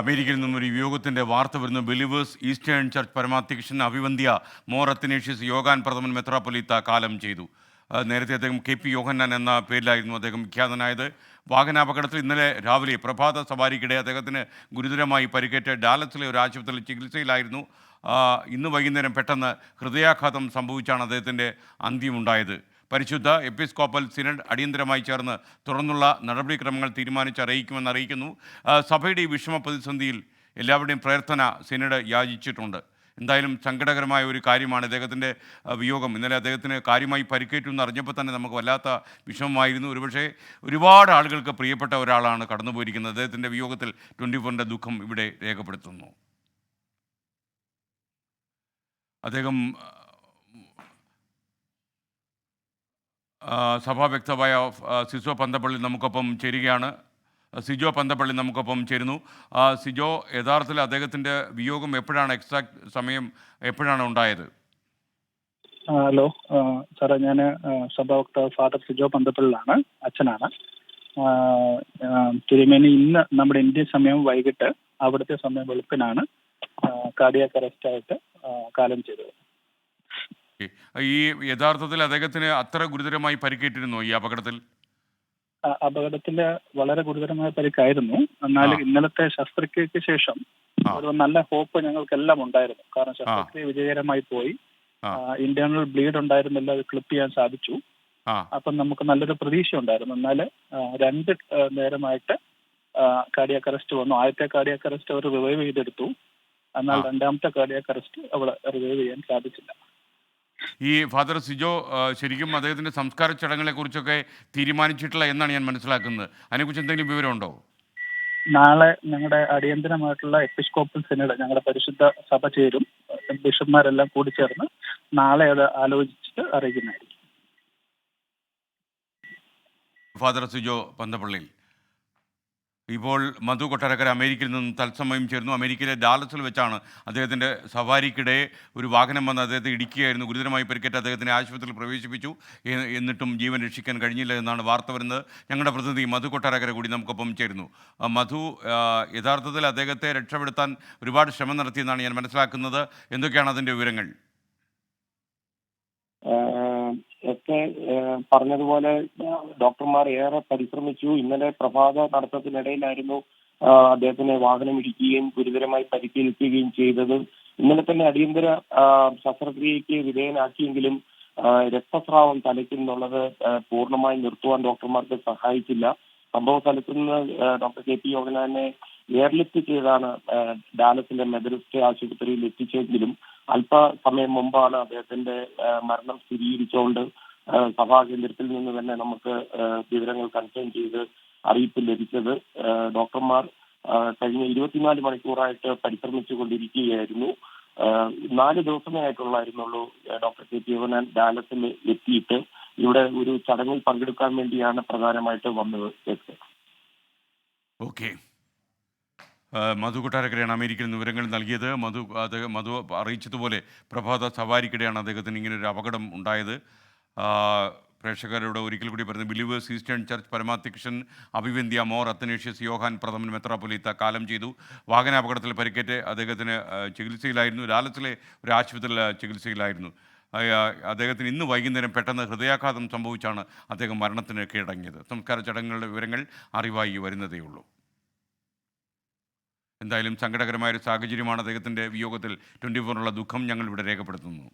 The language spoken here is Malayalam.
അമേരിക്കയിൽ നിന്നൊരു വിയോഗത്തിൻ്റെ വാർത്ത വരുന്നു. ബിലീവേഴ്സ് ഈസ്റ്റേൺ ചർച്ച് പരമാധ്യക്ഷൻ അഭിവന്ദ്യ മോർ അത്തനേഷ്യസ് യോഹാൻ പ്രഥമൻ മെത്രാപ്പൊലീത്ത കാലം ചെയ്തു. നേരത്തെ അദ്ദേഹം KP യോഹന്നാൻ എന്ന പേരിലായിരുന്നു അദ്ദേഹം വിഖ്യാതനായത്. വാഹനാപകടത്തിൽ ഇന്നലെ രാവിലെ പ്രഭാത സവാരിക്കിടെ അദ്ദേഹത്തിന് ഗുരുതരമായി പരിക്കേറ്റ് ഡാലസിലെ ഒരു ആശുപത്രിയിൽ ചികിത്സയിലായിരുന്നു. ഇന്ന് വൈകുന്നേരം പെട്ടെന്ന് ഹൃദയാഘാതം സംഭവിച്ചാണ് അദ്ദേഹത്തിൻ്റെ അന്ത്യമുണ്ടായത്. പരിശുദ്ധ എപ്പിസ്കോപ്പൽ സിനഡ് അടിയന്തരമായി ചേർന്ന് തുടർന്നുള്ള നടപടിക്രമങ്ങൾ അറിയിക്കുമെന്ന് അറിയിക്കുന്നു. സഭയുടെ ഈ വിഷമ പ്രതിസന്ധിയിൽ എല്ലാവരുടെയും പ്രാർത്ഥന സിനഡ് യാചിച്ചിട്ടുണ്ട്. എന്തായാലും സങ്കടകരമായ ഒരു കാര്യമാണ് ഇദ്ദേഹത്തിൻ്റെ വിയോഗം. ഇന്നലെ അദ്ദേഹത്തിന് കാര്യമായി പരിക്കേറ്റു എന്ന് അറിഞ്ഞപ്പോൾ തന്നെ നമുക്ക് വല്ലാത്ത വിഷമമായിരുന്നു. ഒരുപക്ഷെ ഒരുപാട് ആളുകൾക്ക് പ്രിയപ്പെട്ട ഒരാളാണ് കടന്നുപോയിരിക്കുന്നത്. അദ്ദേഹത്തിൻ്റെ വിയോഗത്തിൽ 24-ൻ്റെ ദുഃഖം ഇവിടെ രേഖപ്പെടുത്തുന്നു. അദ്ദേഹം സഭാ വ്യക്തമായ സിജോ പന്തപ്പള്ളി നമുക്കൊപ്പം ചേരുകയാണ്. സിജോ പന്തപ്പള്ളി നമുക്കൊപ്പം ചേരുന്നു. സിജോ, യഥാർത്ഥത്തിൽ അദ്ദേഹത്തിൻ്റെ വിയോഗം എപ്പോഴാണ്, എക്സാക്ട് സമയം എപ്പോഴാണ് ഉണ്ടായത്? ഹലോ സാറേ, ഞാൻ സഭാവക്താവ് ഫാദർ സിജോ പന്തപ്പള്ളിയാണ്, അച്ഛനാണ്. തിരുമേനി ഇന്ന് നമ്മുടെ ഇന്ത്യൻ സമയം വൈകിട്ട്, അവിടുത്തെ സമയം വെളുപ്പിനാണ് കാർഡിയാക് അറസ്റ്റായിട്ട് കാലം ചെയ്തത്. ഈ യഥാർത്ഥത്തിൽ അദ്ദേഹത്തിന് അത്ര ഗുരുതരമായി പരിക്കേറ്റിരുന്നോ ഈ അപകടത്തിൽ? അപകടത്തില് വളരെ ഗുരുതരമായ പരിക്കായിരുന്നു. എന്നാൽ ഇന്നലത്തെ ശസ്ത്രക്രിയക്ക് ശേഷം ഒരു നല്ല ഹോപ്പ് ഞങ്ങൾക്കെല്ലാം ഉണ്ടായിരുന്നു. കാരണം ശസ്ത്രക്രിയ വിജയകരമായി പോയി. ഇന്റേണൽ ബ്ലീഡ് ഉണ്ടായിരുന്നില്ല, അത് ക്ലിപ്പ് ചെയ്യാൻ സാധിച്ചു. അപ്പം നമുക്ക് നല്ലൊരു പ്രതീക്ഷ ഉണ്ടായിരുന്നു. എന്നാൽ 2 നേരമായിട്ട് കാർഡിയാക് അറസ്റ്റ് വന്നു. ആദ്യത്തെ കാർഡിയാക് അറസ്റ്റ് അവർ റിവൈവ് ചെയ്തെടുത്തു. എന്നാൽ രണ്ടാമത്തെ കാർഡിയാക് അറസ്റ്റ് അവിടെ റിവൈവ് ചെയ്യാൻ സാധിച്ചില്ല. ഈ ഫാദർ സിജോ ശരിക്കും അദ്ദേഹത്തിൻ്റെ സംസ്കാര ചടങ്ങുകളെ കുറിച്ചൊക്കെ തീരുമാനിച്ചിട്ടില്ല എന്നാണ് ഞാൻ മനസ്സിലാക്കുന്നത്. അതിനെക്കുറിച്ച് എന്തെങ്കിലും വിവരമുണ്ടോ? നാളെ ഞങ്ങളുടെ അടിയന്തരമായിട്ടുള്ള എപ്പിസ്കോപ്പൽ സിനഡ്, ഞങ്ങളുടെ പരിശുദ്ധ സഭ ചേരും. ബിഷപ്പ്മാരെല്ലാം കൂടി ചേർന്ന് നാളെ അത് ആലോചിച്ചിട്ട് അറിയിക്കുന്നതായിരിക്കും. ഫാദർ സിജോ പന്തപ്പള്ളി. ഇപ്പോൾ മധു കൊട്ടാരക്കര അമേരിക്കയിൽ നിന്നും തത്സമയം ചേർന്നു. അമേരിക്കയിലെ ഡാലസിൽ വെച്ചാണ് അദ്ദേഹത്തിൻ്റെ സവാരിക്കിടെ ഒരു വാഹനം വന്ന് അദ്ദേഹത്തെ ഇടിക്കുകയായിരുന്നു. ഗുരുതരമായി പരിക്കേറ്റ് അദ്ദേഹത്തിനെ ആശുപത്രിയിൽ പ്രവേശിപ്പിച്ചു. എന്നിട്ടും ജീവൻ രക്ഷിക്കാൻ കഴിഞ്ഞില്ല എന്നാണ് വാർത്ത വരുന്നത്. ഞങ്ങളുടെ പ്രതിനിധി മധു കൊട്ടാരക്കര കൂടി നമുക്കൊപ്പം ചേരുന്നു. മധു, യഥാർത്ഥത്തിൽ അദ്ദേഹത്തെ രക്ഷപ്പെടുത്താൻ ഒരുപാട് ശ്രമം നടത്തിയെന്നാണ് ഞാൻ മനസ്സിലാക്കുന്നത്. എന്തൊക്കെയാണ് അതിൻ്റെ വിവരങ്ങൾ? ഒക്കെ പറഞ്ഞതുപോലെ ഡോക്ടർമാർ ഏറെ പരിശ്രമിച്ചു. ഇന്നലെ പ്രഭാത നടത്തത്തിനിടയിലായിരുന്നു അദ്ദേഹത്തിന് വാഹനം ഇടിക്കുകയും ഗുരുതരമായി പരിക്കേൽക്കുകയും ചെയ്തത്. ഇന്നലെ തന്നെ അടിയന്തര ശസ്ത്രക്രിയയ്ക്ക് വിധേയനാക്കിയെങ്കിലും രക്തസ്രാവം തലയ്ക്ക് നിന്നുള്ളത് പൂർണ്ണമായി നിർത്തുവാൻ ഡോക്ടർമാർക്ക് സഹായിച്ചില്ല. സംഭവ സ്ഥലത്ത് നിന്ന് ഡോക്ടർ KP യോഹന്നാനെ എയർലിഫ്റ്റ് ചെയ്താണ് ഡാലസിലെ മെതഡിസ്റ്റ് ആശുപത്രിയിൽ എത്തിച്ചെങ്കിലും അല്പസമയം മുമ്പാണ് അദ്ദേഹത്തിന്റെ മരണം സ്ഥിരീകരിച്ചുകൊണ്ട് സഭാ കേന്ദ്രത്തിൽ നിന്ന് തന്നെ നമുക്ക് വിവരങ്ങൾ കൺഫേം ചെയ്ത് അറിയിപ്പ് ലഭിച്ചത്. ഡോക്ടർമാർ കഴിഞ്ഞ 24 മണിക്കൂറായിട്ട് പരിശ്രമിച്ചു കൊണ്ടിരിക്കുകയായിരുന്നു. 4 ദിവസമേ ആയിട്ടുള്ളായിരുന്നുള്ളൂ ഡോക്ടർ KP യോഹന്നാൻ ഡാലസിൽ എത്തിയിട്ട്. ഇവിടെ ഒരു ചടങ്ങിൽ പങ്കെടുക്കാൻ വേണ്ടിയാണ് പ്രധാനമായിട്ട് വന്നത്. ഓക്കെ, മധു കൊട്ടാരക്കരയാണ് അമേരിക്കയിൽ നിന്ന് വിവരങ്ങൾ നൽകിയത്. മധു അറിയിച്ചതുപോലെ പ്രഭാത സവാരിക്കിടെയാണ് അദ്ദേഹത്തിന് ഇങ്ങനെ ഒരു അപകടം ഉണ്ടായത്. പ്രേക്ഷകരോട് ഒരിക്കൽ കൂടി പറയുന്നത്, ബിലീവേഴ്സ് ഈസ്റ്റേൺ ചർച്ച് പരമാധ്യക്ഷൻ അഭിവന്ദ്യ മോർ അത്തനേഷ്യസ് യോഹാൻ പ്രഥമൻ മെത്രാപ്പൊലീത്ത കാലം ചെയ്തു. വാഹനാപകടത്തിൽ പരിക്കേറ്റ് അദ്ദേഹത്തിന് ചികിത്സയിലായിരുന്നു. ഡാലസിലെ ഒരു ആശുപത്രിയിൽ ചികിത്സയിലായിരുന്നു. അദ്ദേഹത്തിന് ഇന്ന് വൈകുന്നേരം പെട്ടെന്ന് ഹൃദയാഘാതം സംഭവിച്ചാണ് അദ്ദേഹം മരണത്തിന് കീഴടങ്ങിയത്. സംസ്കാര ചടങ്ങുകളുടെ വിവരങ്ങൾ അറിവായി വരുന്നതേ ഉള്ളൂ. എന്തായാലും സങ്കടകരമായൊരു സാഹചര്യമാണ് അദ്ദേഹത്തിൻ്റെ വിയോഗത്തിൽ 24-നുള്ള ദുഃഖം ഞങ്ങൾ ഇവിടെ രേഖപ്പെടുത്തുന്നു.